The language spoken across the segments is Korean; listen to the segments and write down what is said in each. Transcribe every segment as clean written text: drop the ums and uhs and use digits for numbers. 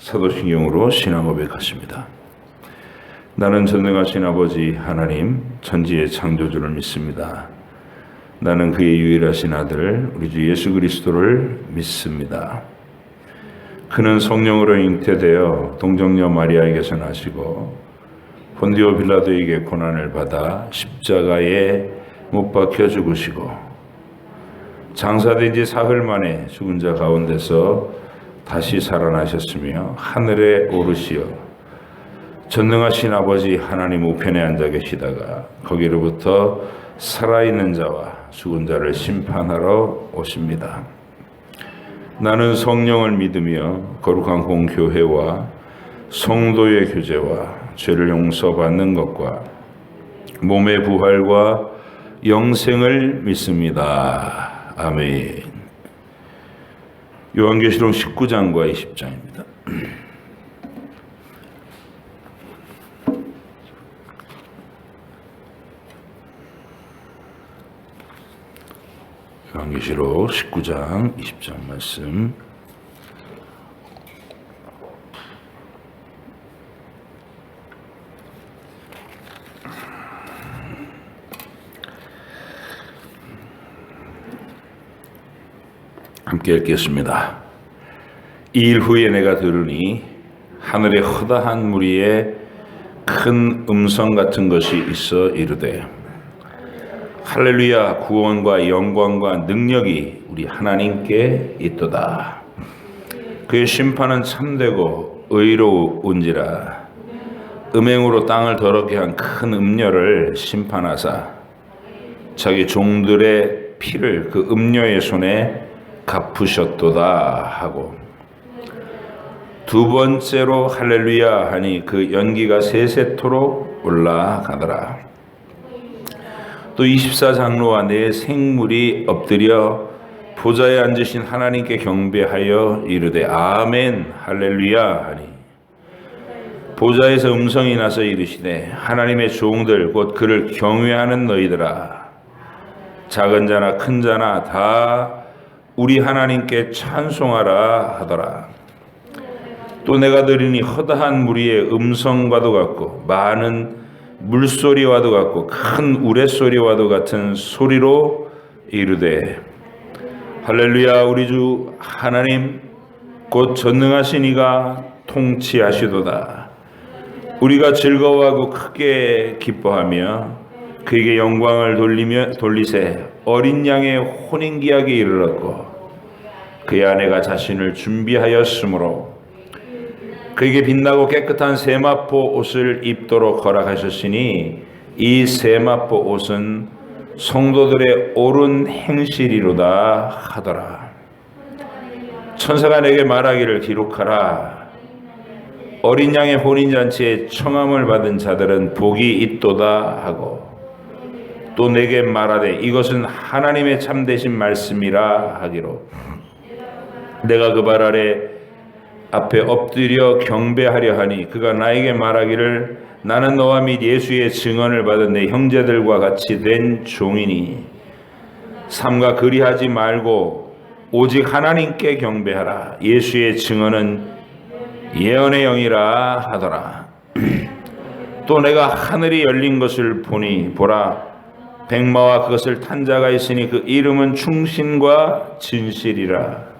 사도신경으로 신앙 고백하십니다. 나는 전능하신 아버지 하나님 천지의 창조주를 믿습니다. 나는 그의 유일하신 아들 우리 주 예수 그리스도를 믿습니다. 그는 성령으로 잉태되어 동정녀 마리아에게서 나시고 본디오 빌라도에게 고난을 받아 십자가에 못 박혀 죽으시고 장사된 지 사흘 만에 죽은 자 가운데서 다시 살아나셨으며 하늘에 오르시어 전능하신 아버지 하나님 우편에 앉아 계시다가 거기로부터 살아있는 자와 죽은 자를 심판하러 오십니다. 나는 성령을 믿으며 거룩한 공교회와 성도의 교제와 죄를 용서받는 것과 몸의 부활과 영생을 믿습니다. 아멘. 요한계시록 19장과 20장입니다. 요한계시록 19장 20장 말씀. 함께 읽겠습니다. 이 일 후에 내가 들으니 하늘에 허다한 무리에 큰 음성 같은 것이 있어 이르되 할렐루야, 구원과 영광과 능력이 우리 하나님께 있도다. 그의 심판은 참되고 의로운지라. 음행으로 땅을 더럽게 한 큰 음녀를 심판하사 자기 종들의 피를 그 음녀의 손에 갚으셨도다 하고 두 번째로 할렐루야 하니 그 연기가 세세토록 올라가더라. 또 24장로와 네 생물이 엎드려 보좌에 앉으신 하나님께 경배하여 이르되 아멘 할렐루야 하니 보좌에서 음성이 나서 이르시되 하나님의 종들 곧 그를 경외하는 너희들아, 작은 자나 큰 자나 다 우리 하나님께 찬송하라 하더라. 또 내가 들으니 허다한 무리의 음성과도 같고 많은 물소리와도 같고 큰 우레소리와도 같은 소리로 이르되 할렐루야, 우리 주 하나님 곧 전능하신 이가 통치하시도다. 우리가 즐거워하고 크게 기뻐하며 그에게 영광을 돌리세. 어린 양의 혼인기약에 이르렀고 그의 아내가 자신을 준비하였으므로 그에게 빛나고 깨끗한 세마포 옷을 입도록 허락하셨으니 이 세마포 옷은 성도들의 옳은 행실이로다 하더라. 천사가 내게 말하기를 기록하라. 어린 양의 혼인잔치에 청함을 받은 자들은 복이 있도다 하고 또 내게 말하되 이것은 하나님의 참되신 말씀이라 하기로 내가 그 발 아래 앞에 엎드려 경배하려 하니 그가 나에게 말하기를 나는 너와 및 예수의 증언을 받은 내 형제들과 같이 된 종이니 삼가 그리하지 말고 오직 하나님께 경배하라. 예수의 증언은 예언의 영이라 하더라. 또 내가 하늘이 열린 것을 보니 보라, 백마와 그것을 탄 자가 있으니 그 이름은 충신과 진실이라.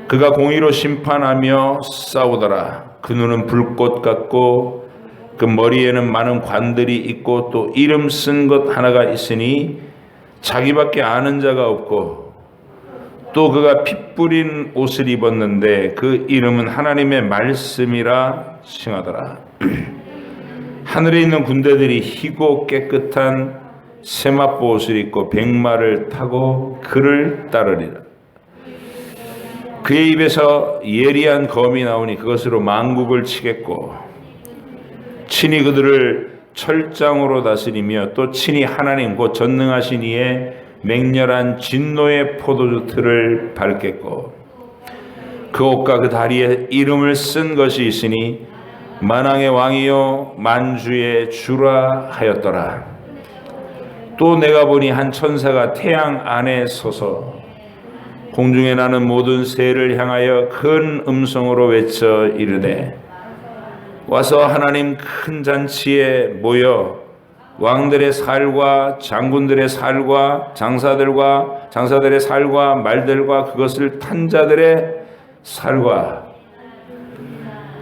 그가 공의로 심판하며 싸우더라. 그 눈은 불꽃 같고 그 머리에는 많은 관들이 있고 또 이름 쓴 것 하나가 있으니 자기밖에 아는 자가 없고 또 그가 피 뿌린 옷을 입었는데 그 이름은 하나님의 말씀이라 칭하더라. 하늘에 있는 군대들이 희고 깨끗한 세마포 옷을 입고 백마를 타고 그를 따르리라. 그의 입에서 예리한 검이 나오니 그것으로 만국을 치겠고 친히 그들을 철장으로 다스리며 또 친히 하나님 곧 전능하신 이의 맹렬한 진노의 포도주 틀을 밟겠고 그 옷과 그 다리에 이름을 쓴 것이 있으니 만왕의 왕이요 만주의 주라 하였더라. 또 내가 보니 한 천사가 태양 안에 서서 공중에 나는 모든 새를 향하여 큰 음성으로 외쳐 이르되 와서 하나님 큰 잔치에 모여 왕들의 살과 장군들의 살과 장사들의 살과 말들과 그것을 탄 자들의 살과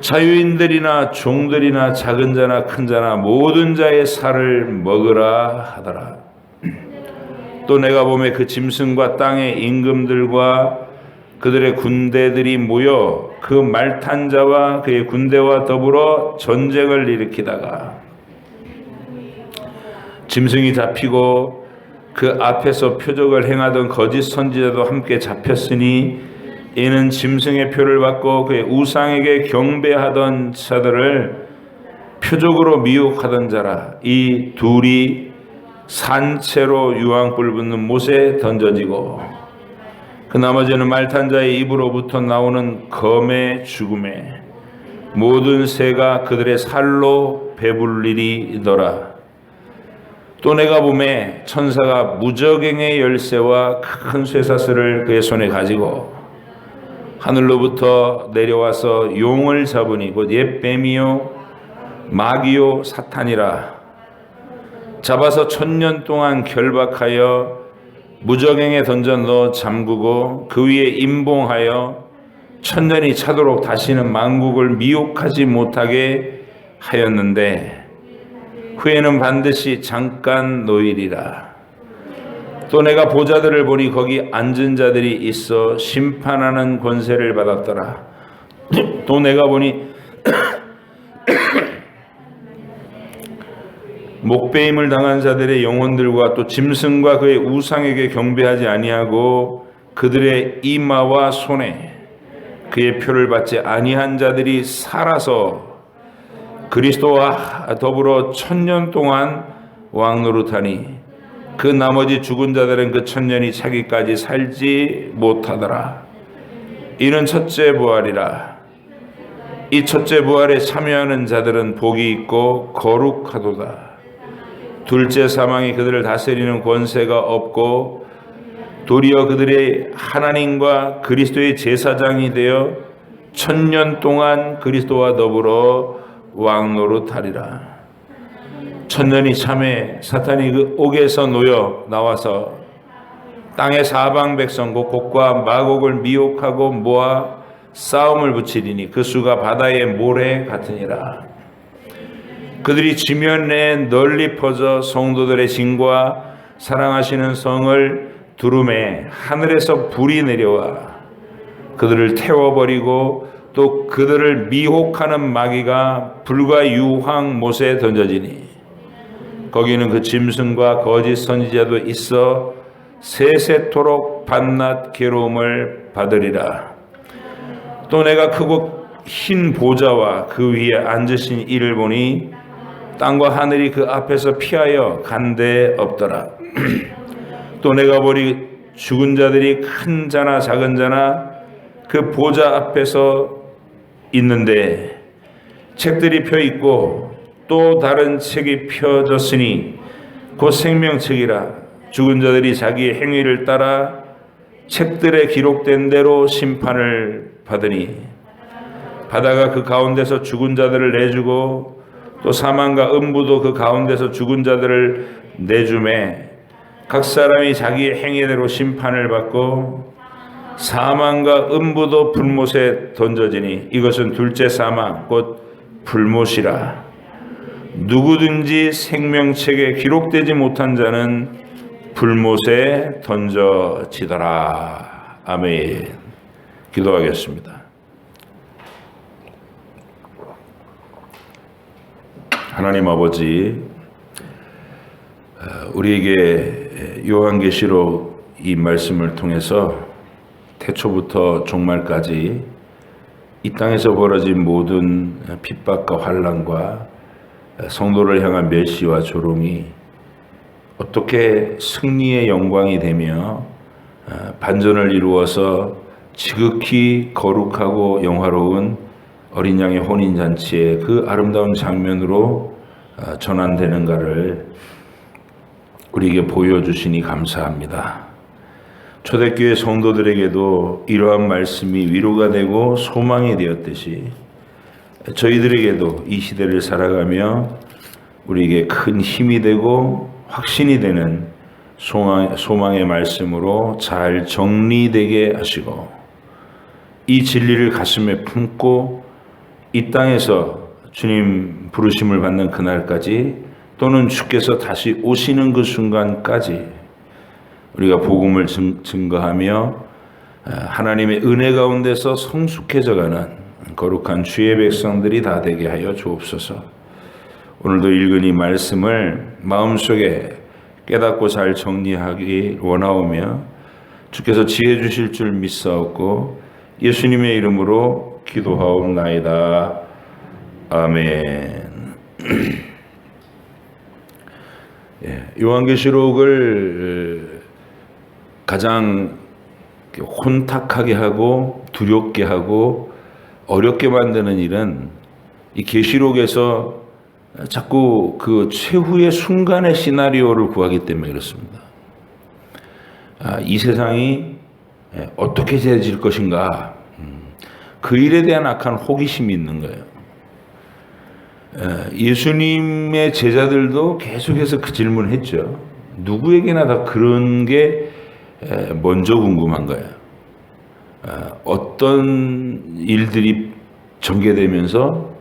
자유인들이나 종들이나 작은 자나 큰 자나 모든 자의 살을 먹으라 하더라. 또 내가 보매 그 짐승과 땅의 임금들과 그들의 군대들이 모여 그 말 탄 자와 그의 군대와 더불어 전쟁을 일으키다가 짐승이 잡히고 그 앞에서 표적을 행하던 거짓 선지자도 함께 잡혔으니 이는 짐승의 표를 받고 그의 우상에게 경배하던 자들을 표적으로 미혹하던 자라. 이 둘이 산채로 유황불 붙는 못에 던져지고 그 나머지는 말탄 자의 입으로부터 나오는 검의 죽음에 모든 새가 그들의 살로 배불리리더라. 또 내가 보매 천사가 무저갱의 열쇠와 큰 쇠사슬을 그의 손에 가지고 하늘로부터 내려와서 용을 잡으니 곧 옛 뱀이요 마귀요 사탄이라. 잡아서 1000년 동안 결박하여 무저갱에 던져 넣어 잠그고 그 위에 임봉하여 1000년이 차도록 다시는 만국을 미혹하지 못하게 하였는데 후에는 반드시 잠깐 노일이라. 또 내가 보자들을 보니 거기 앉은 자들이 있어 심판하는 권세를 받았더라. 또 내가 보니 목배임을 당한 자들의 영혼들과 또 짐승과 그의 우상에게 경배하지 아니하고 그들의 이마와 손에 그의 표를 받지 아니한 자들이 살아서 그리스도와 더불어 1000년 동안 왕노릇하니 그 나머지 죽은 자들은 그 1000년이 차기까지 살지 못하더라. 이는 첫째 부활이라. 이 첫째 부활에 참여하는 자들은 복이 있고 거룩하도다. 둘째 사망이 그들을 다스리는 권세가 없고 도리어 그들의 하나님과 그리스도의 제사장이 되어 1000년 동안 그리스도와 더불어 왕노릇하리라. 1000년이 참에 사탄이 그 옥에서 놓여 나와서 땅의 사방 백성 곡과 마곡을 미혹하고 모아 싸움을 붙이리니 그 수가 바다의 모래 같으니라. 그들이 지면에 널리 퍼져 성도들의 진과 사랑하시는 성을 두루매 하늘에서 불이 내려와 그들을 태워버리고 또 그들을 미혹하는 마귀가 불과 유황 못에 던져지니 거기는 그 짐승과 거짓 선지자도 있어 세세토록 밤낮 괴로움을 받으리라. 또 내가 크고 흰 보좌와 그 위에 앉으신 이를 보니 땅과 하늘이 그 앞에서 피하여 간데 없더라. 또 내가 보니 죽은 자들이 큰 자나 작은 자나 그 보좌 앞에서 있는데 책들이 펴 있고 또 다른 책이 펴졌으니 곧 생명책이라. 죽은 자들이 자기 행위를 따라 책들에 기록된 대로 심판을 받으니 바다가 그 가운데서 죽은 자들을 내주고 또 사망과 음부도 그 가운데서 죽은 자들을 내주매 각 사람이 자기 행위대로 심판을 받고 사망과 음부도 불못에 던져지니 이것은 둘째 사망 곧 불못이라. 누구든지 생명책에 기록되지 못한 자는 불못에 던져지더라. 아멘. 기도하겠습니다. 하나님 아버지, 우리에게 요한계시록 이 말씀을 통해서 태초부터 종말까지 이 땅에서 벌어진 모든 핍박과 환난과 성도를 향한 멸시와 조롱이 어떻게 승리의 영광이 되며 반전을 이루어서 지극히 거룩하고 영화로운 어린 양의 혼인잔치의 그 아름다운 장면으로 전환되는가를 우리에게 보여주시니 감사합니다. 초대교회 성도들에게도 이러한 말씀이 위로가 되고 소망이 되었듯이 저희들에게도 이 시대를 살아가며 우리에게 큰 힘이 되고 확신이 되는 소망의 말씀으로 잘 정리되게 하시고 이 진리를 가슴에 품고 이 땅에서 주님 부르심을 받는 그날까지 또는 주께서 다시 오시는 그 순간까지 우리가 복음을 증거하며 하나님의 은혜 가운데서 성숙해져가는 거룩한 주의 백성들이 다 되게 하여 주옵소서. 오늘도 읽은 이 말씀을 마음속에 깨닫고 잘 정리하기 원하오며 주께서 지혜 주실 줄 믿사옵고 예수님의 이름으로 기도하옵나이다. 아멘. 요한계시록을 가장 혼탁하게 하고 두렵게 하고 어렵게 만드는 일은 이 계시록에서 자꾸 그 최후의 순간의 시나리오를 구하기 때문에 그렇습니다. 이 세상이 어떻게 되어질 것인가, 그 일에 대한 악한 호기심이 있는 거예요. 예수님의 제자들도 계속해서 그 질문을 했죠. 누구에게나 다 그런 게 먼저 궁금한 거예요. 어떤 일들이 전개되면서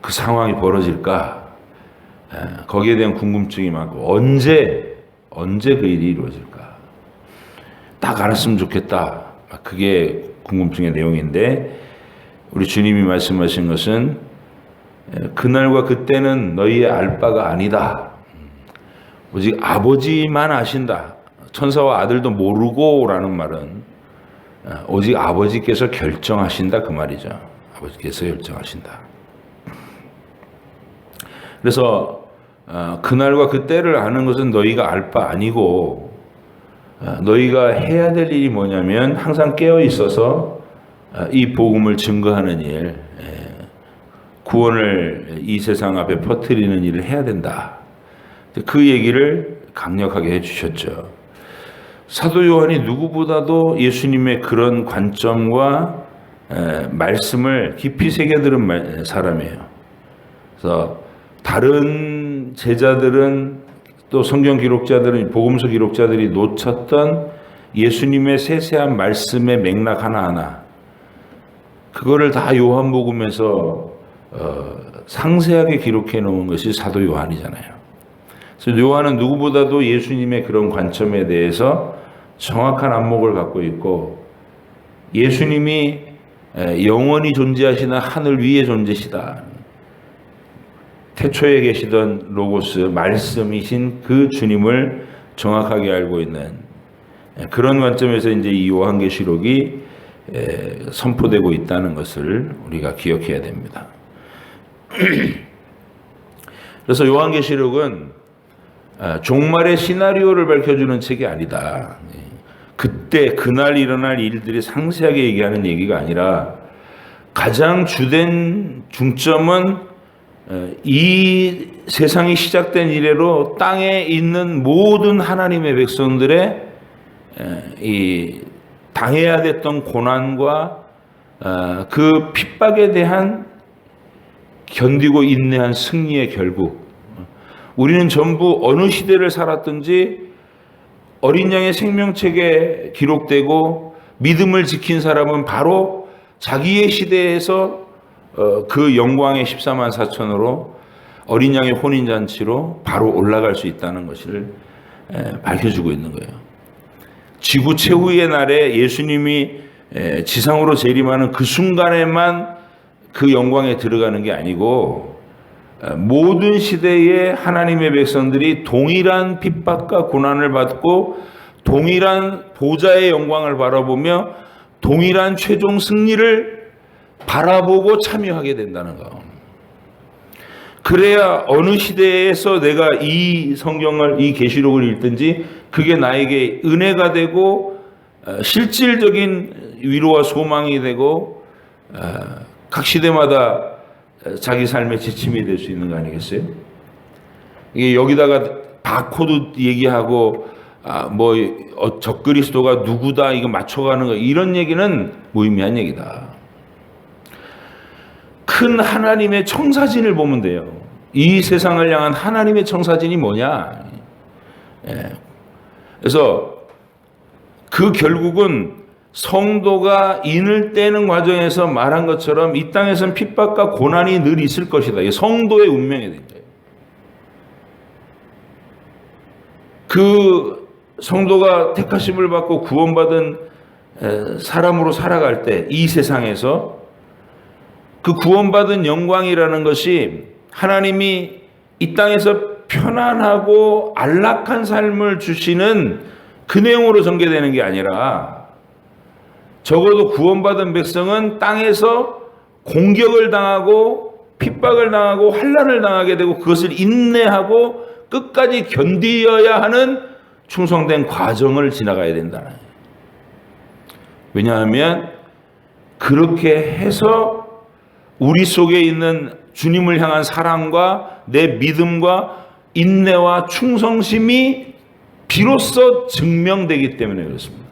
그 상황이 벌어질까, 거기에 대한 궁금증이 많고 언제 그 일이 이루어질까 딱 알았으면 좋겠다. 그게 궁금증의 내용인데 우리 주님이 말씀하신 것은 그날과 그때는 너희의 알 바가 아니다. 오직 아버지만 아신다. 천사와 아들도 모르고라는 말은 오직 아버지께서 결정하신다 그 말이죠. 아버지께서 결정하신다. 그래서 그날과 그때를 아는 것은 너희가 알 바 아니고 너희가 해야 될 일이 뭐냐면 항상 깨어 있어서 이 복음을 증거하는 일, 구원을 이 세상 앞에 퍼뜨리는 일을 해야 된다. 그 얘기를 강력하게 해주셨죠. 사도 요한이 누구보다도 예수님의 그런 관점과 말씀을 깊이 새겨들은 사람이에요. 그래서 다른 제자들은 또 성경 기록자들은 복음서 기록자들이 놓쳤던 예수님의 세세한 말씀의 맥락 하나하나 그거를 다 요한복음에서 상세하게 기록해 놓은 것이 사도 요한이잖아요. 그래서 요한은 누구보다도 예수님의 그런 관점에 대해서 정확한 안목을 갖고 있고 예수님이 영원히 존재하시는 하늘 위에 존재시다. 태초에 계시던 로고스 말씀이신 그 주님을 정확하게 알고 있는 그런 관점에서 이제 이 요한계시록이 선포되고 있다는 것을 우리가 기억해야 됩니다. 그래서 요한계시록은 종말의 시나리오를 밝혀주는 책이 아니다. 그때 그날 일어날 일들이 상세하게 얘기하는 얘기가 아니라 가장 주된 중점은 이 세상이 시작된 이래로 땅에 있는 모든 하나님의 백성들의 이 당해야 됐던 고난과 그 핍박에 대한 견디고 인내한 승리의 결국. 우리는 전부 어느 시대를 살았든지 어린 양의 생명책에 기록되고 믿음을 지킨 사람은 바로 자기의 시대에서 그 영광의 14만 4천으로 어린 양의 혼인잔치로 바로 올라갈 수 있다는 것을 밝혀주고 있는 거예요. 지구 최후의 날에 예수님이 지상으로 재림하는 그 순간에만 그 영광에 들어가는 게 아니고 모든 시대의 하나님의 백성들이 동일한 핍박과 고난을 받고 동일한 보좌의 영광을 바라보며 동일한 최종 승리를 바라보고 참여하게 된다는 거. 그래야 어느 시대에서 내가 이 성경을, 이 계시록을 읽든지 그게 나에게 은혜가 되고 실질적인 위로와 소망이 되고 각 시대마다 자기 삶의 지침이 될 수 있는 거 아니겠어요? 이게 여기다가 바코드 얘기하고 적그리스도가 누구다 이거 맞춰가는 거 이런 얘기는 무의미한 얘기다. 큰 하나님의 청사진을 보면 돼요. 이 세상을 향한 하나님의 청사진이 뭐냐? 그래서 그 결국은 성도가 인을 떼는 과정에서 말한 것처럼 이 땅에서는 핍박과 고난이 늘 있을 것이다. 이게 성도의 운명이 된 거예요. 그 성도가 택하심을 받고 구원받은 사람으로 살아갈 때 이 세상에서 그 구원받은 영광이라는 것이 하나님이 이 땅에서 편안하고 안락한 삶을 주시는 그 내용으로 전개되는 게 아니라 적어도 구원받은 백성은 땅에서 공격을 당하고 핍박을 당하고 환난을 당하게 되고 그것을 인내하고 끝까지 견디어야 하는 충성된 과정을 지나가야 된다는. 왜냐하면 그렇게 해서 우리 속에 있는 주님을 향한 사랑과 내 믿음과 인내와 충성심이 비로소 증명되기 때문에 그렇습니다.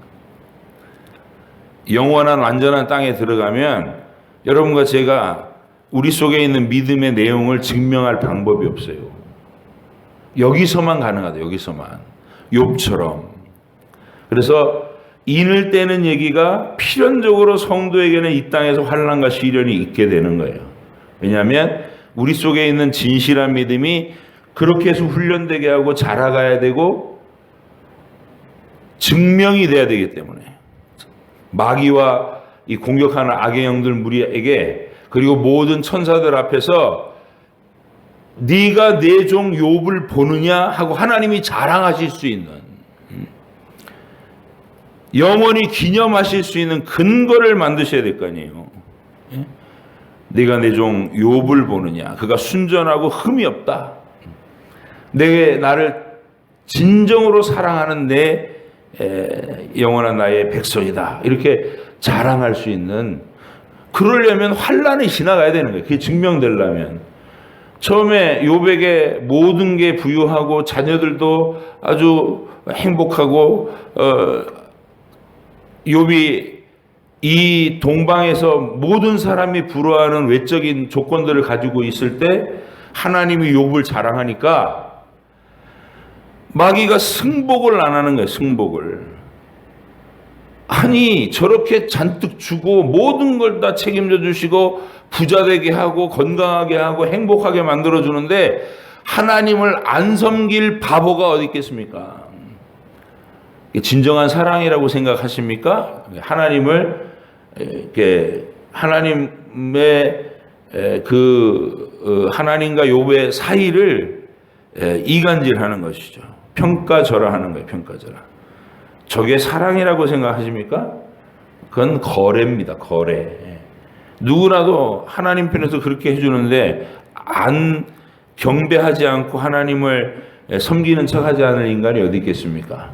영원한 완전한 땅에 들어가면 여러분과 제가 우리 속에 있는 믿음의 내용을 증명할 방법이 없어요. 여기서만 가능하다. 여기서만. 욥처럼. 그래서 인을 떼는 얘기가 필연적으로 성도에게는 이 땅에서 환난과 시련이 있게 되는 거예요. 왜냐하면 우리 속에 있는 진실한 믿음이 그렇게 해서 훈련되게 하고 자라가야 되고 증명이 돼야 되기 때문에 마귀와 이 공격하는 악의 영들 무리에게 그리고 모든 천사들 앞에서 네가 내 종 욥을 보느냐 하고 하나님이 자랑하실 수 있는 영원히 기념하실 수 있는 근거를 만드셔야 될 거 아니에요. 네가 내 종 욥을 보느냐 그가 순전하고 흠이 없다. 나를 진정으로 사랑하는 내 영원한 나의 백성이다. 이렇게 자랑할 수 있는 그러려면 환난이 지나가야 되는 거예요. 그게 증명되려면 처음에 욥에게 모든 게 부유하고 자녀들도 아주 행복하고 욥이 이 동방에서 모든 사람이 부러워하는 외적인 조건들을 가지고 있을 때 하나님이 욥을 자랑하니까 마귀가 승복을 안 하는 거예요. 승복을. 아니 저렇게 잔뜩 주고 모든 걸 다 책임져 주시고 부자 되게 하고 건강하게 하고 행복하게 만들어 주는데 하나님을 안 섬길 바보가 어디 있겠습니까? 진정한 사랑이라고 생각하십니까? 하나님을 하나님의 하나님과 욥의 사이를 이간질하는 것이죠. 평가절하하는 거예요. 평가절하. 저게 사랑이라고 생각하십니까? 그건 거래입니다. 거래. 누구라도 하나님 편에서 그렇게 해주는데 안 경배하지 않고 하나님을 섬기는 척하지 않을 인간이 어디 있겠습니까?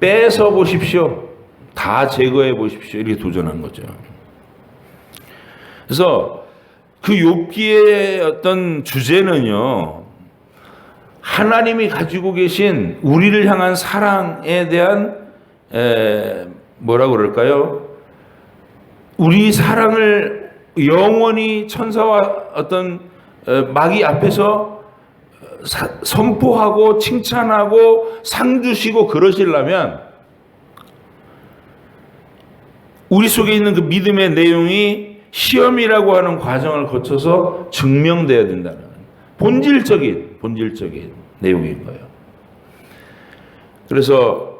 뺏어 보십시오. 다 제거해 보십시오. 이렇게 도전한 거죠. 그래서 그 욥기의 어떤 주제는요. 하나님이 가지고 계신 우리를 향한 사랑에 대한 뭐라고 그럴까요? 우리 사랑을 영원히 천사와 어떤 마귀 앞에서 선포하고 칭찬하고 상 주시고 그러시려면 우리 속에 있는 그 믿음의 내용이 시험이라고 하는 과정을 거쳐서 증명돼야 된다는 본질적인 내용인 거예요. 그래서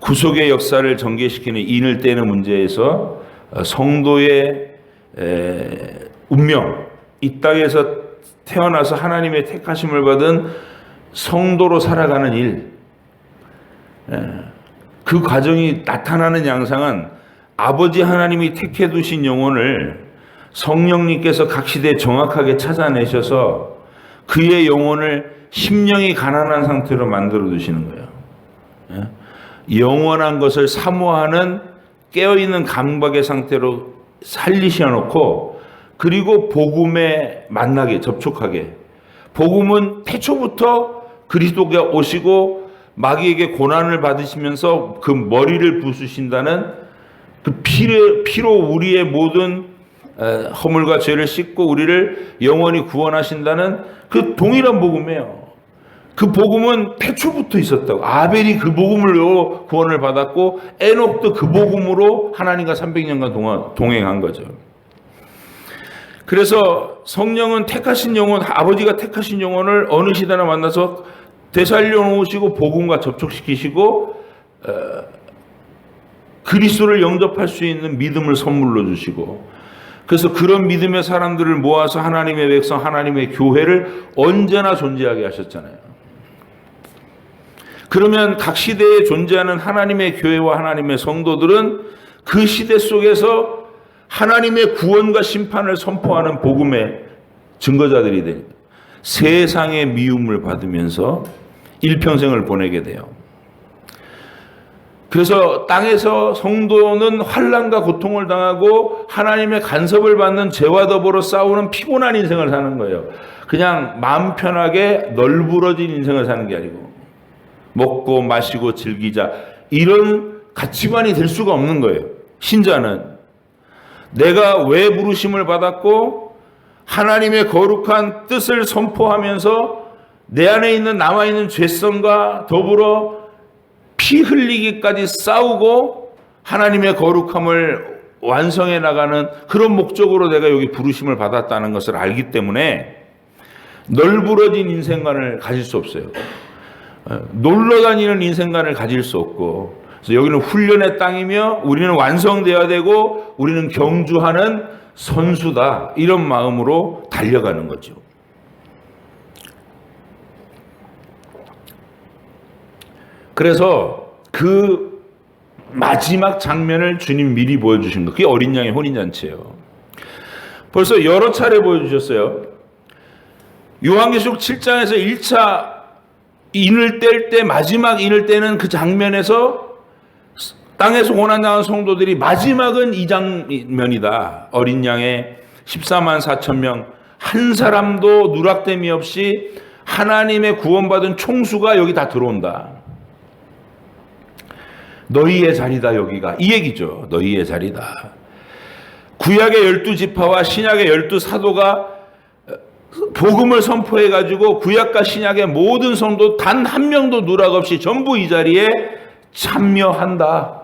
구속의 역사를 전개시키는 인을 떼는 문제에서 성도의 운명, 이 땅에서 태어나서 하나님의 택하심을 받은 성도로 살아가는 일, 그 과정이 나타나는 양상은 아버지 하나님이 택해 두신 영혼을 성령님께서 각 시대에 정확하게 찾아내셔서 그의 영혼을 심령이 가난한 상태로 만들어 두시는 거예요. 영원한 것을 사모하는 깨어있는 감각의 상태로 살리셔 놓고 그리고 복음에 만나게 접촉하게 복음은 태초부터 그리스도가 오시고 마귀에게 고난을 받으시면서 그 머리를 부수신다는 그 피로 우리의 모든 허물과 죄를 씻고 우리를 영원히 구원하신다는 그 동일한 복음이에요. 그 복음은 태초부터 있었다고. 아벨이 그 복음으로 구원을 받았고 에녹도 그 복음으로 하나님과 300년간 동행한 거죠. 그래서 성령은 택하신 영혼, 아버지가 택하신 영혼을 어느 시대나 만나서 되살려 놓으시고 복음과 접촉시키시고 그리스도를 영접할 수 있는 믿음을 선물로 주시고, 그래서 그런 믿음의 사람들을 모아서 하나님의 백성, 하나님의 교회를 언제나 존재하게 하셨잖아요. 그러면 각 시대에 존재하는 하나님의 교회와 하나님의 성도들은 그 시대 속에서 하나님의 구원과 심판을 선포하는 복음의 증거자들이 됩니다. 세상의 미움을 받으면서 일평생을 보내게 돼요. 그래서 땅에서 성도는 환난과 고통을 당하고 하나님의 간섭을 받는 죄와 더불어 싸우는 피곤한 인생을 사는 거예요. 그냥 마음 편하게 널브러진 인생을 사는 게 아니고 먹고 마시고 즐기자 이런 가치관이 될 수가 없는 거예요. 신자는 내가 왜 부르심을 받았고 하나님의 거룩한 뜻을 선포하면서 내 안에 있는 남아있는 죄성과 더불어 피 흘리기까지 싸우고 하나님의 거룩함을 완성해 나가는 그런 목적으로 내가 여기 부르심을 받았다는 것을 알기 때문에 널브러진 인생관을 가질 수 없어요. 놀러 다니는 인생관을 가질 수 없고, 그래서 여기는 훈련의 땅이며 우리는 완성되어야 되고 우리는 경주하는 선수다, 이런 마음으로 달려가는 거죠. 그래서 그 마지막 장면을 주님 미리 보여주신 것, 그게 어린 양의 혼인잔치예요. 벌써 여러 차례 보여주셨어요. 요한계시록 7장에서 1차 인을 뗄 때, 마지막 인을 떼는 그 장면에서 땅에서 고난당한 성도들이 마지막은 이 장면이다. 어린 양의 14만 4천 명 한 사람도 누락됨이 없이 하나님의 구원받은 총수가 여기 다 들어온다. 너희의 자리다, 여기가. 이 얘기죠. 너희의 자리다. 구약의 12지파와 신약의 12사도가 복음을 선포해가지고 구약과 신약의 모든 성도 단 한 명도 누락 없이 전부 이 자리에 참여한다.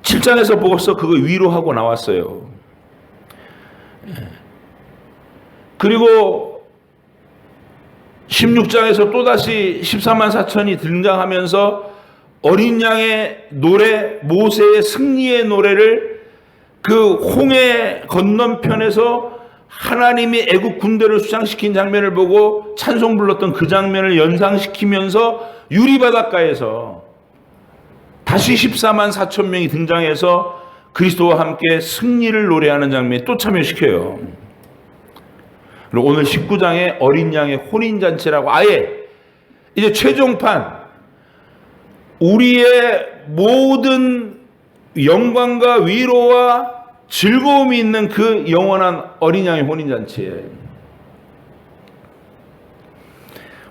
7장에서 벌써 그거 위로하고 나왔어요. 그리고 16장에서 또다시 14만 4천이 등장하면서 어린 양의 노래, 모세의 승리의 노래를 그 홍해 건너편에서 하나님이 애국 군대를 수장시킨 장면을 보고 찬송 불렀던 그 장면을 연상시키면서 유리바닷가에서 다시 14만 4천 명이 등장해서 그리스도와 함께 승리를 노래하는 장면에 또 참여시켜요. 그리고 오늘 19장에 어린 양의 혼인잔치라고 아예 이제 최종판, 우리의 모든 영광과 위로와 즐거움이 있는 그 영원한 어린 양의 혼인잔치에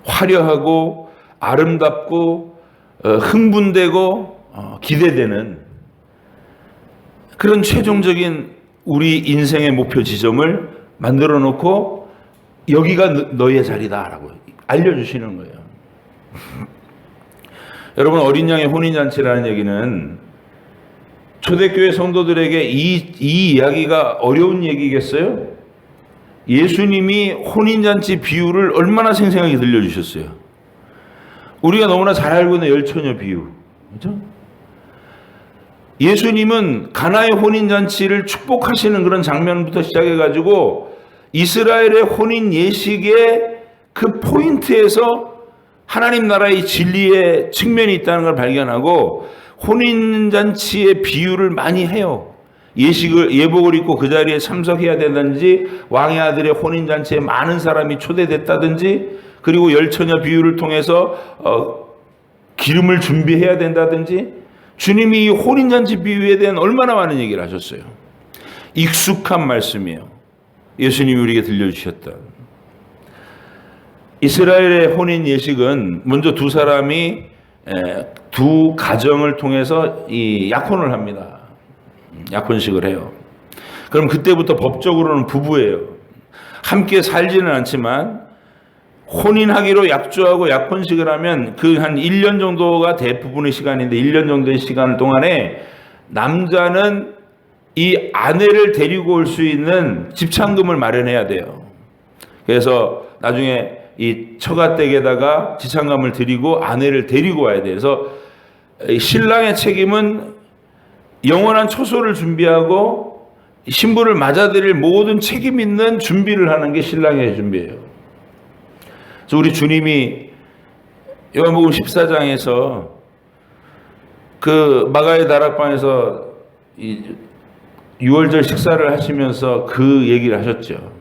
화려하고 아름답고 흥분되고 기대되는 그런 최종적인 우리 인생의 목표 지점을 만들어 놓고 여기가 너의 자리다라고 알려주시는 거예요. 여러분, 어린 양의 혼인잔치라는 얘기는 초대교회 성도들에게 이 이야기가 어려운 얘기겠어요? 예수님이 혼인잔치 비유를 얼마나 생생하게 들려주셨어요. 우리가 너무나 잘 알고 있는 열처녀 비유, 그렇죠? 예수님은 가나의 혼인잔치를 축복하시는 그런 장면부터 시작해가지고 이스라엘의 혼인 예식의 그 포인트에서 하나님 나라의 진리의 측면이 있다는 걸 발견하고 혼인잔치의 비유를 많이 해요. 예복을 입고 그 자리에 참석해야 된다든지, 왕의 아들의 혼인잔치에 많은 사람이 초대됐다든지, 그리고 열처녀 비유를 통해서 기름을 준비해야 된다든지, 주님이 이 혼인잔치 비유에 대한 얼마나 많은 얘기를 하셨어요. 익숙한 말씀이에요. 예수님이 우리에게 들려주셨다. 이스라엘의 혼인 예식은 먼저 두 사람이 두 가정을 통해서 이 약혼을 합니다. 약혼식을 해요. 그럼 그때부터 법적으로는 부부예요. 함께 살지는 않지만 혼인하기로 약조하고 약혼식을 하면 그 한 1년 정도가 대부분의 시간인데 1년 정도의 시간 동안에 남자는 이 아내를 데리고 올 수 있는 집창금을 마련해야 돼요. 그래서 나중에 이 처가댁에다가 지창금을 드리고 아내를 데리고 와야 돼요. 그래서 신랑의 책임은 영원한 초소를 준비하고 신부를 맞아들일 모든 책임 있는 준비를 하는 게 신랑의 준비예요. 그래서 우리 주님이 요한복음 14장에서 그 마가의 다락방에서 이 6월절 식사를 하시면서 그 얘기를 하셨죠.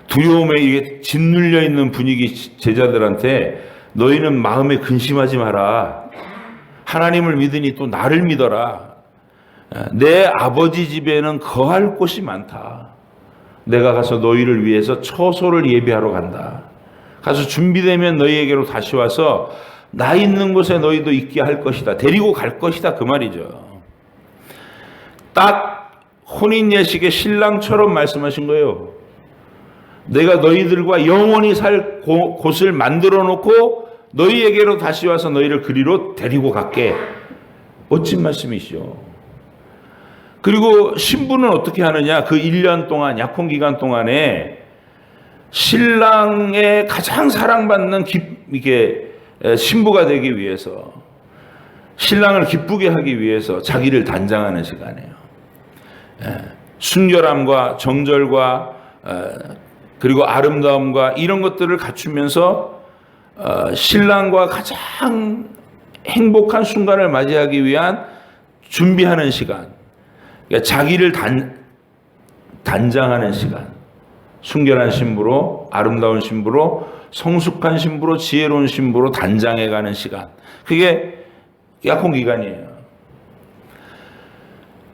두려움에 이게 짓눌려 있는 분위기 제자들한테 너희는 마음에 근심하지 마라. 하나님을 믿으니 또 나를 믿어라. 내 아버지 집에는 거할 곳이 많다. 내가 가서 너희를 위해서 처소를 예비하러 간다. 가서 준비되면 너희에게로 다시 와서 나 있는 곳에 너희도 있게 할 것이다. 데리고 갈 것이다. 그 말이죠. 딱 혼인 예식의 신랑처럼 말씀하신 거예요. 내가 너희들과 영원히 살 곳을 만들어 놓고 너희에게로 다시 와서 너희를 그리로 데리고 갈게. 멋진 말씀이시죠. 그리고 신부는 어떻게 하느냐? 그 1년 동안 약혼 기간 동안에 신랑의 가장 사랑받는 이게 신부가 되기 위해서 신랑을 기쁘게 하기 위해서 자기를 단장하는 시간이에요. 순결함과 정절과 그리고 아름다움과 이런 것들을 갖추면서 신랑과 가장 행복한 순간을 맞이하기 위한 준비하는 시간, 그러니까 자기를 단장하는 시간, 순결한 신부로, 아름다운 신부로, 성숙한 신부로, 지혜로운 신부로 단장해가는 시간, 그게 약혼 기간이에요.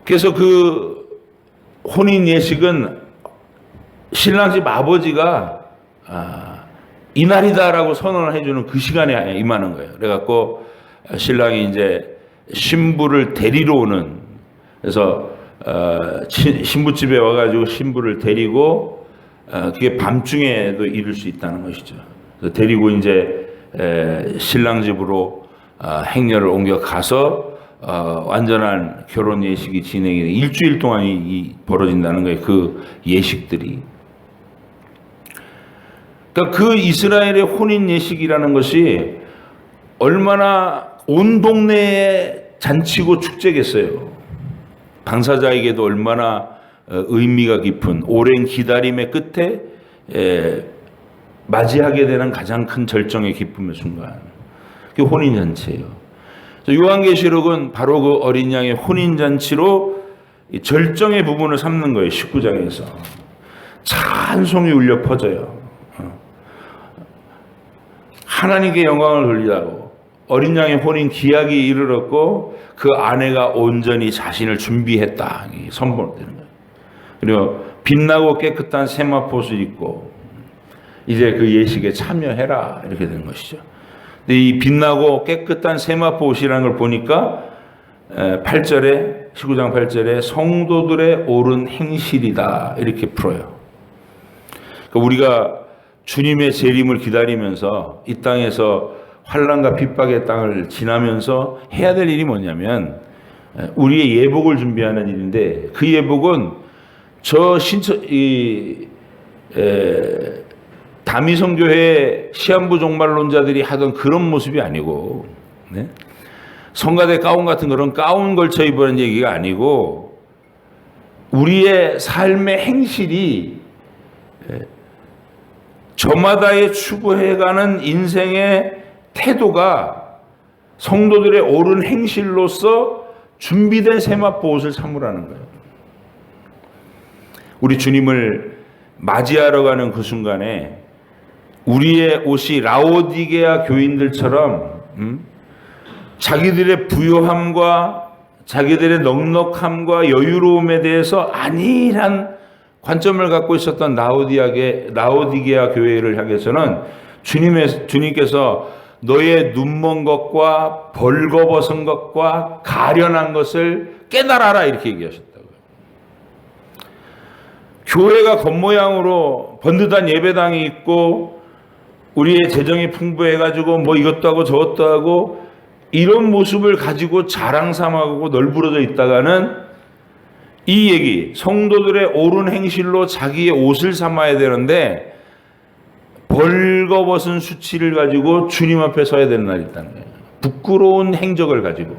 그래서 그 혼인 예식은 신랑 집 아버지가 이날이다라고 선언을 해주는 그 시간에 임하는 거예요. 그래갖고 신랑이 이제 신부를 데리러 오는, 그래서 신부집에 와가지고 신부를 데리고 그게 밤중에도 이룰 수 있다는 것이죠. 그래서 데리고 이제 신랑 집으로 행렬을 옮겨 가서 완전한 결혼 예식이 진행이 돼 일주일 동안 벌어진다는 거예요. 그 예식들이. 그러니까 그 이스라엘의 혼인 예식이라는 것이 얼마나 온 동네에 잔치고 축제겠어요. 당사자에게도 얼마나 의미가 깊은 오랜 기다림의 끝에 맞이하게 되는 가장 큰 절정의 기쁨의 순간. 그게 혼인잔치예요. 요한계시록은 바로 그 어린 양의 혼인잔치로 절정의 부분을 삼는 거예요. 19장에서. 찬송이 울려 퍼져요. 하나님께 영광을 돌리라고 어린 양의 혼인 기약이 이르렀고 그 아내가 온전히 자신을 준비했다. 선포되는 거예요. 그리고 빛나고 깨끗한 세마포옷을 입고 이제 그 예식에 참여해라. 이렇게 되는 것이죠. 근데 이 빛나고 깨끗한 세마포옷이라는 걸 보니까 8절에 19장 8절에 성도들의 옳은 행실이다. 이렇게 풀어요. 그러니까 우리가 주님의 재림을 기다리면서 이 땅에서 환난과 핍박의 땅을 지나면서 해야 될 일이 뭐냐면 우리의 예복을 준비하는 일인데 그 예복은 다미성교회 시한부 종말론자들이 하던 그런 모습이 아니고 성가대 가운 같은 그런 가운 걸쳐 입으라는 얘기가 아니고 우리의 삶의 행실이 저마다의 추구해가는 인생의 태도가 성도들의 옳은 행실로서 준비된 세마포 옷을 삼으라는 거예요. 우리 주님을 맞이하러 가는 그 순간에 우리의 옷이 라오디게아 교인들처럼 자기들의 부요함과 자기들의 넉넉함과 여유로움에 대해서 안일한 관점을 갖고 있었던 라오디게아 교회를 향해서는 주님께서 너의 눈먼 것과 벌거벗은 것과 가련한 것을 깨달아라 이렇게 얘기하셨다고요. 교회가 겉모양으로 번듯한 예배당이 있고 우리의 재정이 풍부해가지고 뭐 이것도 하고 저것도 하고 이런 모습을 가지고 자랑 삼아가고 널브러져 있다가는 이 얘기, 성도들의 옳은 행실로 자기의 옷을 삼아야 되는데 벌거벗은 수치를 가지고 주님 앞에 서야 되는 날이 있다는 거예요. 부끄러운 행적을 가지고.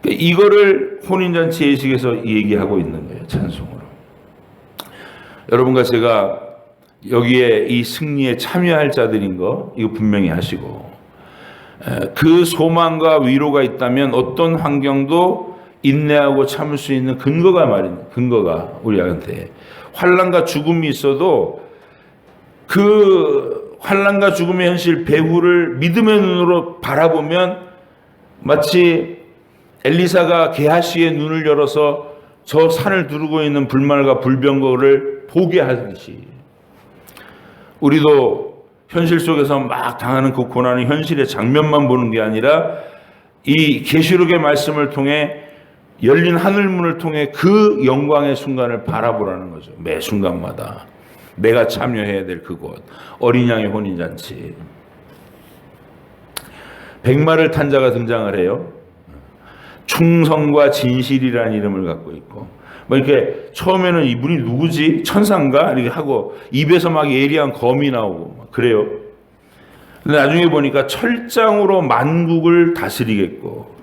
이거를 혼인잔치 예식에서 얘기하고 있는 거예요. 찬송으로. 여러분과 제가 여기에 이 승리에 참여할 자들인 거 이거 분명히 하시고, 그 소망과 위로가 있다면 어떤 환경도 인내하고 참을 수 있는 근거가 우리한테 환난과 죽음이 있어도 그 환난과 죽음의 현실 배후를 믿음의 눈으로 바라보면 마치 엘리사가 게하시의 눈을 열어서 저 산을 두르고 있는 불말과 불병거를 보게 하듯이 우리도 현실 속에서 막 당하는 그 고난의 현실의 장면만 보는 게 아니라 이 계시록의 말씀을 통해 열린 하늘문을 통해 그 영광의 순간을 바라보라는 거죠. 매 순간마다 내가 참여해야 될 그곳, 어린 양의 혼인잔치. 백마를 탄 자가 등장을 해요. 충성과 진실이라는 이름을 갖고 있고, 뭐 이렇게 처음에는 이분이 누구지? 천사인가? 이렇게 하고 입에서 막 예리한 검이 나오고 막 그래요. 근데 나중에 보니까 철장으로 만국을 다스리겠고,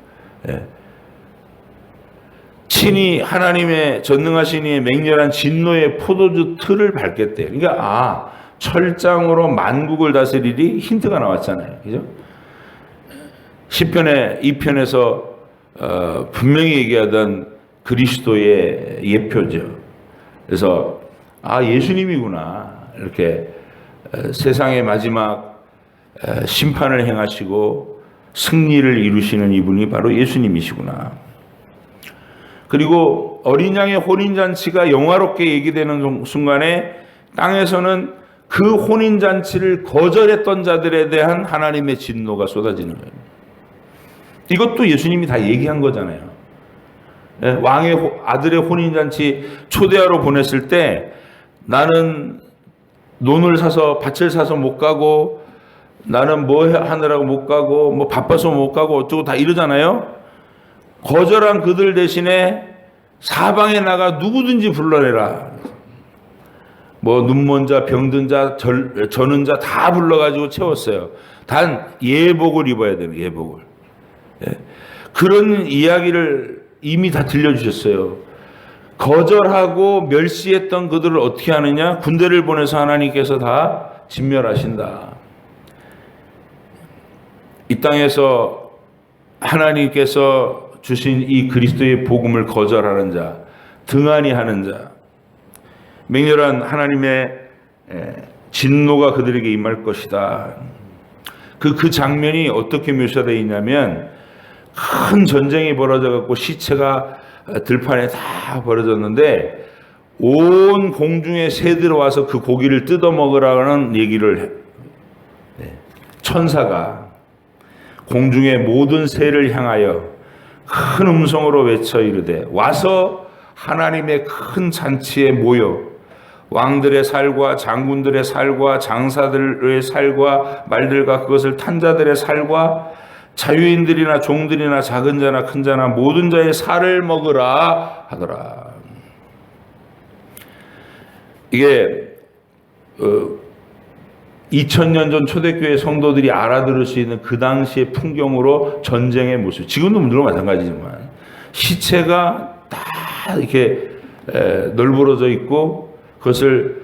친히 하나님의 전능하신 이의 맹렬한 진노의 포도주 틀을 밟겠대요. 그러니까 철장으로 만국을 다스리리 힌트가 나왔잖아요. 그죠? 시편의 2편에서 분명히 얘기하던 그리스도의 예표죠. 그래서 예수님이구나. 이렇게 세상의 마지막 심판을 행하시고 승리를 이루시는 이분이 바로 예수님이시구나. 그리고 어린 양의 혼인잔치가 영화롭게 얘기되는 순간에 땅에서는 그 혼인잔치를 거절했던 자들에 대한 하나님의 진노가 쏟아지는 거예요. 이것도 예수님이 다 얘기한 거잖아요. 왕의 아들의 혼인잔치 초대하러 보냈을 때 나는 논을 사서 밭을 사서 못 가고 나는 뭐 하느라고 못 가고 뭐 바빠서 못 가고 어쩌고 다 이러잖아요. 거절한 그들 대신에 사방에 나가 누구든지 불러내라. 뭐 눈먼 자, 병든 자, 저는 자 다 불러가지고 채웠어요. 단 예복을 입어야 되는 예복을. 그런 이야기를 이미 다 들려주셨어요. 거절하고 멸시했던 그들을 어떻게 하느냐? 군대를 보내서 하나님께서 다 진멸하신다. 이 땅에서 하나님께서 주신 이 그리스도의 복음을 거절하는 자, 등한히 하는 자, 맹렬한 하나님의 진노가 그들에게 임할 것이다. 그 장면이 어떻게 묘사되어 있냐면 큰 전쟁이 벌어져 갖고 시체가 들판에 다 벌어졌는데 온 공중의 새들 와서 그 고기를 뜯어 먹으라는 얘기를 해. 천사가 공중의 모든 새를 향하여 큰 음성으로 외쳐 이르되 와서 하나님의 큰 잔치에 모여 왕들의 살과 장군들의 살과 장사들의 살과 말들과 그것을 탄 자들의 살과 자유인들이나 종들이나 작은 자나 큰 자나 모든 자의 살을 먹으라 하더라. 이게 2000년 전 초대교회 성도들이 알아들을 수 있는 그 당시의 풍경으로 전쟁의 모습, 지금도 물론 마찬가지지만 시체가 다 이렇게 널브러져 있고 그것을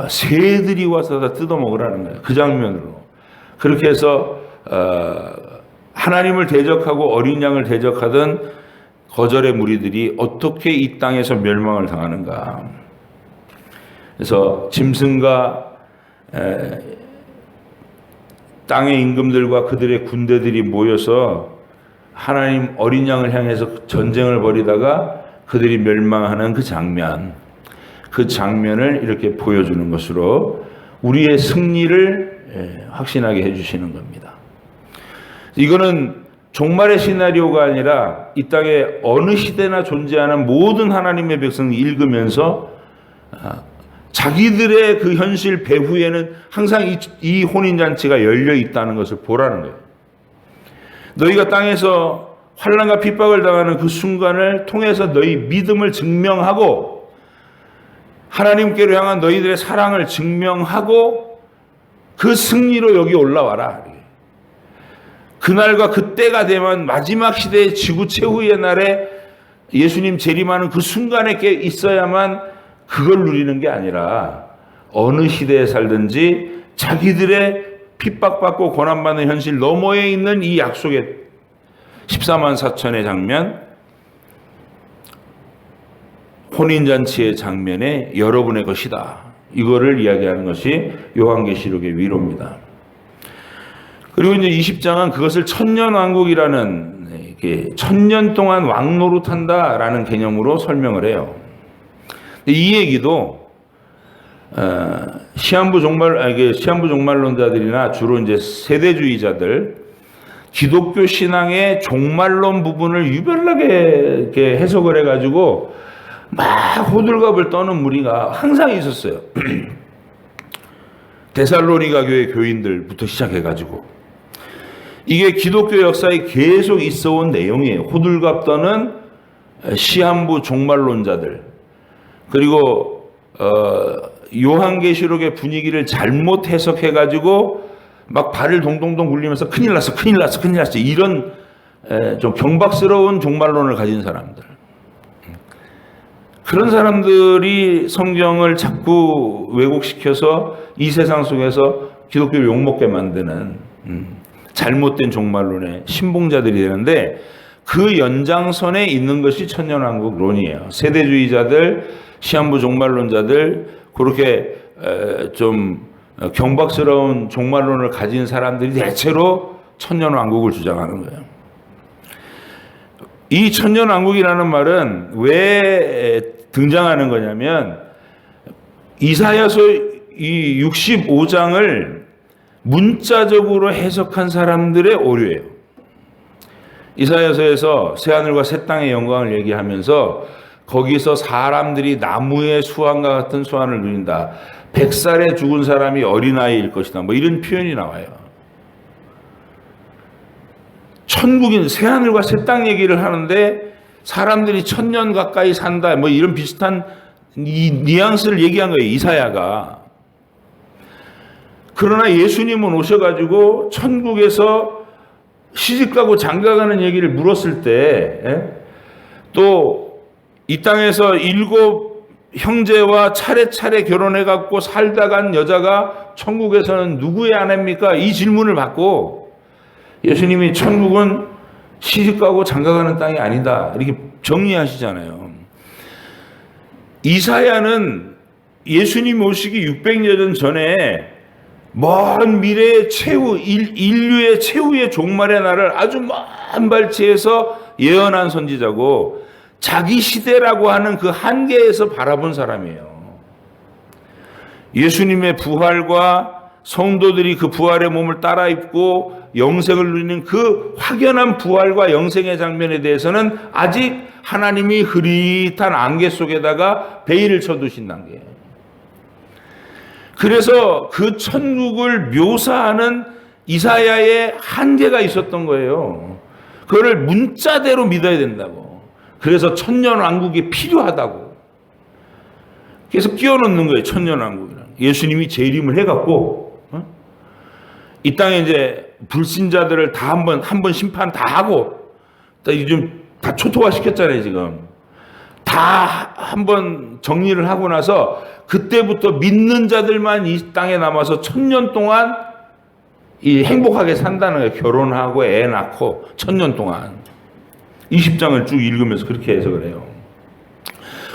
새들이 와서 다 뜯어먹으라는 거예요. 그 장면으로. 그렇게 해서 하나님을 대적하고 어린 양을 대적하던 거절의 무리들이 어떻게 이 땅에서 멸망을 당하는가. 그래서 짐승과 땅의 임금들과 그들의 군대들이 모여서 하나님 어린 양을 향해서 전쟁을 벌이다가 그들이 멸망하는 그 장면을 이렇게 보여주는 것으로 우리의 승리를 확신하게 해주시는 겁니다. 이거는 종말의 시나리오가 아니라 이 땅에 어느 시대나 존재하는 모든 하나님의 백성이 읽으면서 자기들의 그 현실 배후에는 항상 이 혼인잔치가 열려 있다는 것을 보라는 거예요. 너희가 땅에서 환난과 핍박을 당하는 그 순간을 통해서 너희 믿음을 증명하고 하나님께로 향한 너희들의 사랑을 증명하고 그 승리로 여기 올라와라. 그날과 그때가 되면 마지막 시대의 지구 최후의 날에 예수님 재림하는 그 순간에 있어야만 그걸 누리는 게 아니라 어느 시대에 살든지 자기들의 핍박받고 고난받는 현실 너머에 있는 이 약속의 14만 4천의 장면, 혼인잔치의 장면에 여러분의 것이다. 이거를 이야기하는 것이 요한계시록의 위로입니다. 그리고 이제 20장은 그것을 천년왕국이라는, 천년 동안 왕노릇한다라는 개념으로 설명을 해요. 이 얘기도 시한부 종말론자들이나 주로 이제 세대주의자들, 기독교 신앙의 종말론 부분을 유별나게 이렇게 해석을 해가지고 막 호들갑을 떠는 무리가 항상 있었어요. 데살로니가 교회 교인들부터 시작해가지고 이게 기독교 역사에 계속 있어온 내용이에요. 호들갑 떠는 시한부 종말론자들, 그리고 요한계시록의 분위기를 잘못 해석해가지고 막 발을 동동동 굴리면서 큰일 났어 이런 좀 경박스러운 종말론을 가진 사람들, 그런 사람들이 성경을 자꾸 왜곡시켜서 이 세상 속에서 기독교를 욕먹게 만드는 잘못된 종말론의 신봉자들이 되는데, 그 연장선에 있는 것이 천년왕국론이에요. 세대주의자들, 시한부 종말론자들, 그렇게 좀 경박스러운 종말론을 가진 사람들이 대체로 천년왕국을 주장하는 거예요. 이 천년왕국이라는 말은 왜 등장하는 거냐면, 이사야서 이 65장을 문자적으로 해석한 사람들의 오류예요. 이사야서에서 새하늘과 새 땅의 영광을 얘기하면서 거기서 사람들이 나무의 수완과 같은 수완을 누린다. 100살에 죽은 사람이 어린아이일 것이다. 뭐 이런 표현이 나와요. 천국인 새하늘과 새 땅 얘기를 하는데 사람들이 1000년 가까이 산다. 뭐 이런 비슷한 이 뉘앙스를 얘기한 거예요, 이사야가. 그러나 예수님은 오셔가지고 천국에서 시집가고 장가가는 얘기를 물었을 때, 또 이 땅에서 7 형제와 차례차례 결혼해갖고 살다 간 여자가 천국에서는 누구의 아내입니까? 이 질문을 받고 예수님이 천국은 시집가고 장가가는 땅이 아니다, 이렇게 정리하시잖아요. 이사야는 예수님 오시기 600여 년 전에 먼 미래의 최후, 인류의 최후의 종말의 날을 아주 먼 발치에서 예언한 선지자고, 자기 시대라고 하는 그 한계에서 바라본 사람이에요. 예수님의 부활과 성도들이 그 부활의 몸을 따라 입고 영생을 누리는 그 확연한 부활과 영생의 장면에 대해서는 아직 하나님이 흐릿한 안개 속에다가 베일을 쳐두신 단계예요. 그래서 그 천국을 묘사하는 이사야의 한계가 있었던 거예요. 그거를 문자대로 믿어야 된다고. 그래서 천년왕국이 필요하다고. 그래서 끼워넣는 거예요, 천년왕국이라는. 예수님이 재림을 해갖고 이 땅에 이제 불신자들을 다 한 번 심판 다 하고, 요즘 다 초토화 시켰잖아요, 지금. 다 한 번 정리를 하고 나서 그때부터 믿는 자들만 이 땅에 남아서 1000년 동안 이 행복하게 산다는 거예요. 결혼하고 애 낳고 1000년 동안. 20장을 쭉 읽으면서 그렇게 해석을 해요.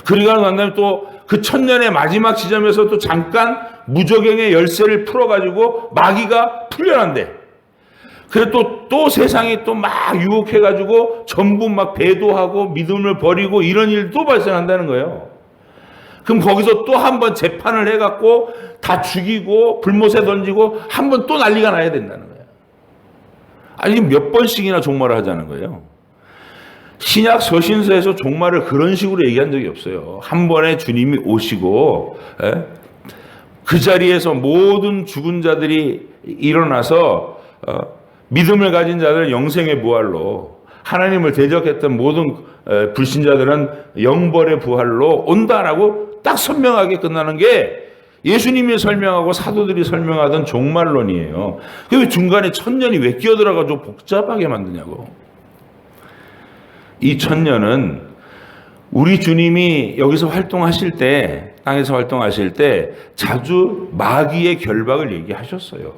그러고 난 다음에 또 그 1000년의 마지막 지점에서 또 잠깐 무적행의 열쇠를 풀어가지고 마귀가 풀려난대. 그래 또 세상이 또 막 유혹해가지고 전부 막 배도하고 믿음을 버리고 이런 일도 발생한다는 거예요. 그럼 거기서 또 한 번 재판을 해갖고 다 죽이고 불못에 던지고 한 번 또 난리가 나야 된다는 거예요. 아니 몇 번씩이나 종말을 하자는 거예요. 신약 서신서에서 종말을 그런 식으로 얘기한 적이 없어요. 한 번에 주님이 오시고 그 자리에서 모든 죽은 자들이 일어나서 믿음을 가진 자들은 영생의 부활로, 하나님을 대적했던 모든 불신자들은 영벌의 부활로 온다라고 딱 선명하게 끝나는 게 예수님이 설명하고 사도들이 설명하던 종말론이에요. 그 중간에 천년이 왜 끼어들어가지고 복잡하게 만드냐고. 이 천년은 우리 주님이 여기서 활동하실 때, 땅에서 활동하실 때 자주 마귀의 결박을 얘기하셨어요.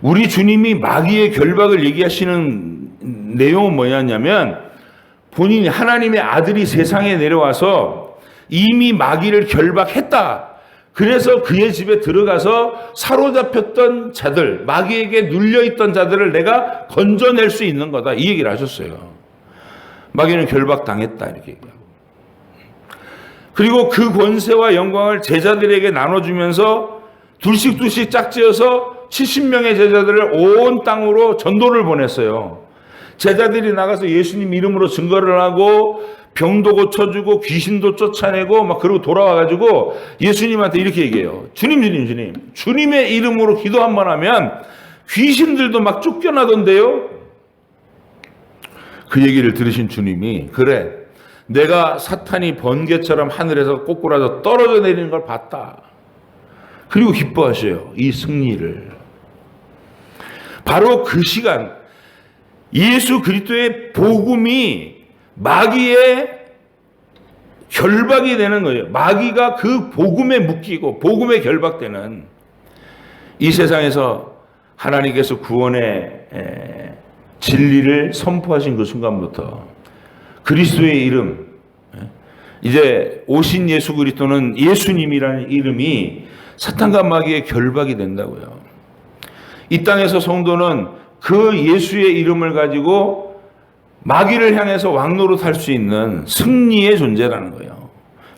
우리 주님이 마귀의 결박을 얘기하시는 내용은 뭐냐면, 본인이 하나님의 아들이 세상에 내려와서 이미 마귀를 결박했다. 그래서 그의 집에 들어가서 사로잡혔던 자들, 마귀에게 눌려있던 자들을 내가 건져낼 수 있는 거다. 이 얘기를 하셨어요. 마귀는 결박당했다. 이렇게 얘기하고. 그리고 그 권세와 영광을 제자들에게 나눠주면서 둘씩 짝지어서 70명의 제자들을 온 땅으로 전도를 보냈어요. 제자들이 나가서 예수님 이름으로 증거를 하고 병도 고쳐주고 귀신도 쫓아내고 막 그러고 돌아와가지고 예수님한테 이렇게 얘기해요. 주님의 이름으로 기도 한번 하면 귀신들도 막 쫓겨나던데요. 그 얘기를 들으신 주님이, 그래, 내가 사탄이 번개처럼 하늘에서 꼬꾸라져 떨어져 내리는 걸 봤다. 그리고 기뻐하셔요. 이 승리를. 바로 그 시간 예수 그리스도의 복음이 마귀의 결박이 되는 거예요. 마귀가 그 복음에 묶이고 복음에 결박되는 이 세상에서 하나님께서 구원의 진리를 선포하신 그 순간부터 그리스도의 이름, 이제 오신 예수 그리스도는 예수님이라는 이름이 사탄과 마귀의 결박이 된다고요. 이 땅에서 성도는 그 예수의 이름을 가지고 마귀를 향해서 왕노릇 할 수 있는 승리의 존재라는 거예요.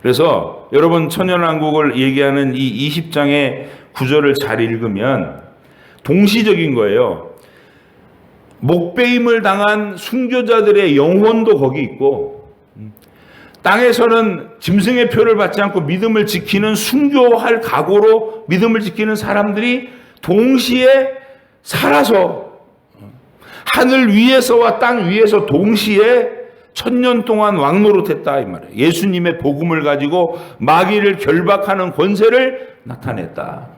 그래서 여러분 천년왕국을 얘기하는 이 20장의 구절을 잘 읽으면 동시적인 거예요. 목배임을 당한 순교자들의 영혼도 거기 있고, 땅에서는 짐승의 표를 받지 않고 믿음을 지키는 순교할 각오로 믿음을 지키는 사람들이 동시에 살아서 하늘 위에서와 땅 위에서 동시에 1000년 동안 왕노릇했다 이 말이에요. 예수님의 복음을 가지고 마귀를 결박하는 권세를 나타냈다.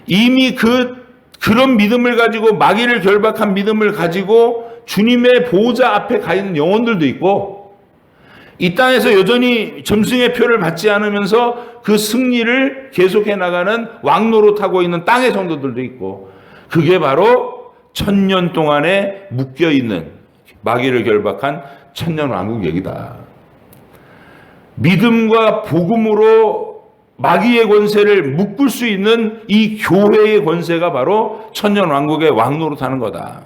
이미 그런 믿음을 가지고 마귀를 결박한 믿음을 가지고 주님의 보호자 앞에 가 있는 영혼들도 있고, 이 땅에서 여전히 점승의 표를 받지 않으면서 그 승리를 계속해 나가는 왕노릇하고 있는 땅의 성도들도 있고, 그게 바로 1000년 동안에 묶여있는 마귀를 결박한 천년왕국 얘기다. 믿음과 복음으로 마귀의 권세를 묶을 수 있는 이 교회의 권세가 바로 천년왕국의 왕노릇하는 거다.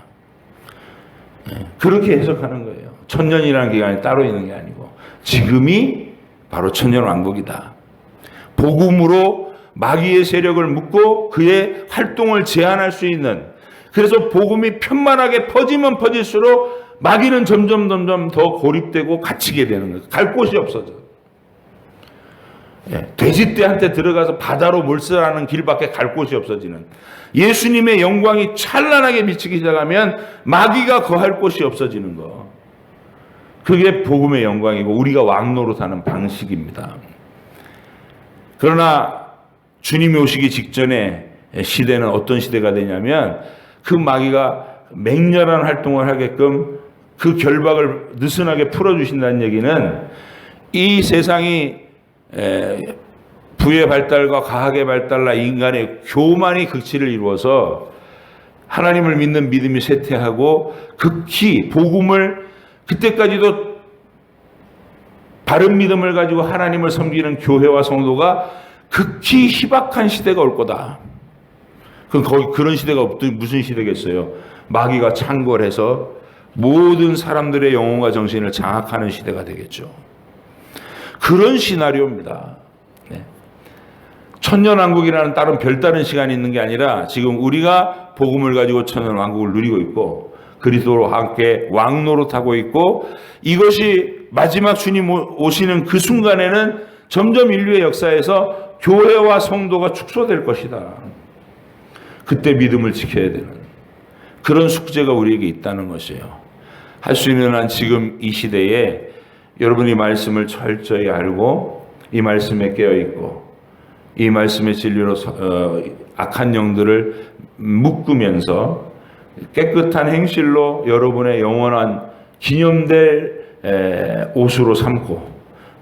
그렇게 해석하는 거예요. 천년이라는 기간이 따로 있는 게 아니고 지금이 바로 천년왕국이다. 복음으로 마귀의 세력을 묶고 그의 활동을 제한할 수 있는, 그래서 복음이 편만하게 퍼지면 퍼질수록 마귀는 점점 더 고립되고 갇히게 되는 거예요. 갈 곳이 없어져. 돼지떼한테 들어가서 바다로 몰살하는 길밖에 갈 곳이 없어지는, 예수님의 영광이 찬란하게 비치기 시작하면 마귀가 거할 곳이 없어지는 거. 그게 복음의 영광이고 우리가 왕노릇하는 방식입니다. 그러나 주님이 오시기 직전에 시대는 어떤 시대가 되냐면, 그 마귀가 맹렬한 활동을 하게끔 그 결박을 느슨하게 풀어주신다는 얘기는 이 세상이 부의 발달과 과학의 발달과 인간의 교만이 극치를 이루어서 하나님을 믿는 믿음이 쇠퇴하고 극히 복음을, 그때까지도 바른 믿음을 가지고 하나님을 섬기는 교회와 성도가 극히 희박한 시대가 올 거다. 그럼 거기 그런 시대가 무슨 시대겠어요? 마귀가 창궐해서 모든 사람들의 영혼과 정신을 장악하는 시대가 되겠죠. 그런 시나리오입니다. 네. 천년왕국이라는 별다른 시간이 있는 게 아니라 지금 우리가 복음을 가지고 천년왕국을 누리고 있고 그리스도로 함께 왕노릇하고 있고 이것이 마지막 주님 오시는 그 순간에는 점점 인류의 역사에서 교회와 성도가 축소될 것이다. 그때 믿음을 지켜야 되는 그런 숙제가 우리에게 있다는 것이에요. 할 수 있는 한 지금 이 시대에 여러분이 말씀을 철저히 알고 이 말씀에 깨어있고 이 말씀의 진리로 악한 영들을 묶으면서 깨끗한 행실로 여러분의 영원한 기념될 옷으로 삼고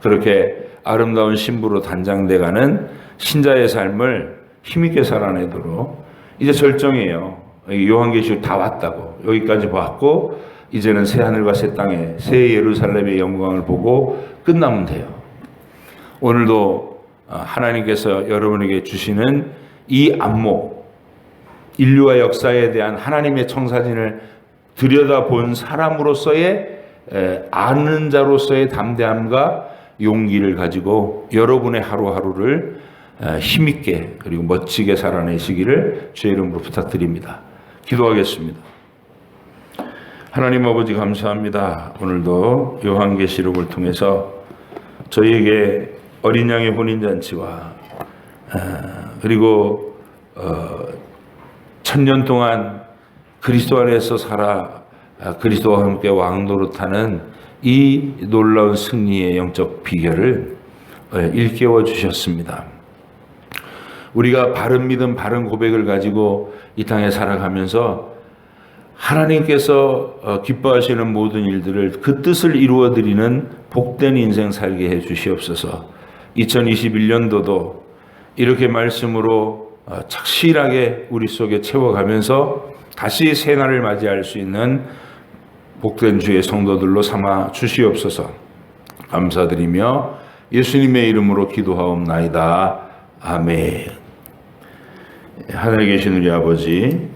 그렇게 아름다운 신부로 단장돼가는 신자의 삶을 힘있게 살아내도록 이제 절정이에요. 요한계시록 다 왔다고 여기까지 왔고 이제는 새 하늘과 새 땅에 새 예루살렘의 영광을 보고 끝나면 돼요. 오늘도 하나님께서 여러분에게 주시는 이 안목 인류와 역사에 대한 하나님의 청사진을 들여다본 사람으로서의 아는 자로서의 담대함과 용기를 가지고 여러분의 하루하루를 힘있게 그리고 멋지게 살아내시기를 주의 이름으로 부탁드립니다. 기도하겠습니다. 하나님 아버지 감사합니다. 오늘도 요한계시록을 통해서 저희에게 어린 양의 혼인잔치와 그리고 천년 동안 그리스도 안에서 살아 그리스도와 함께 왕노릇하는 이 놀라운 승리의 영적 비결을 일깨워 주셨습니다. 우리가 바른 믿음, 바른 고백을 가지고 이 땅에 살아가면서 하나님께서 기뻐하시는 모든 일들을 그 뜻을 이루어드리는 복된 인생 살게 해 주시옵소서. 2021년도도 이렇게 말씀으로 착실하게 우리 속에 채워가면서 다시 새날을 맞이할 수 있는 복된 주의 성도들로 삼아 주시옵소서. 감사드리며 예수님의 이름으로 기도하옵나이다. 아멘. 하늘에 계신 우리 아버지,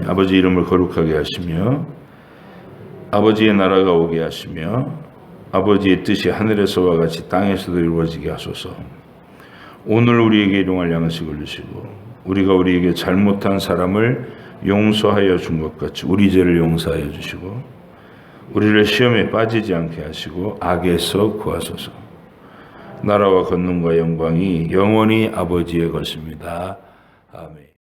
아버지 이름을 거룩하게 하시며 아버지의 나라가 오게 하시며 아버지의 뜻이 하늘에서와 같이 땅에서도 이루어지게 하소서. 오늘 우리에게 일용할 양식을 주시고 우리가 우리에게 잘못한 사람을 용서하여 준 것 같이 우리 죄를 용서하여 주시고 우리를 시험에 빠지지 않게 하시고 악에서 구하소서. 나라와 권능과 영광이 영원히 아버지의 것입니다. 아멘.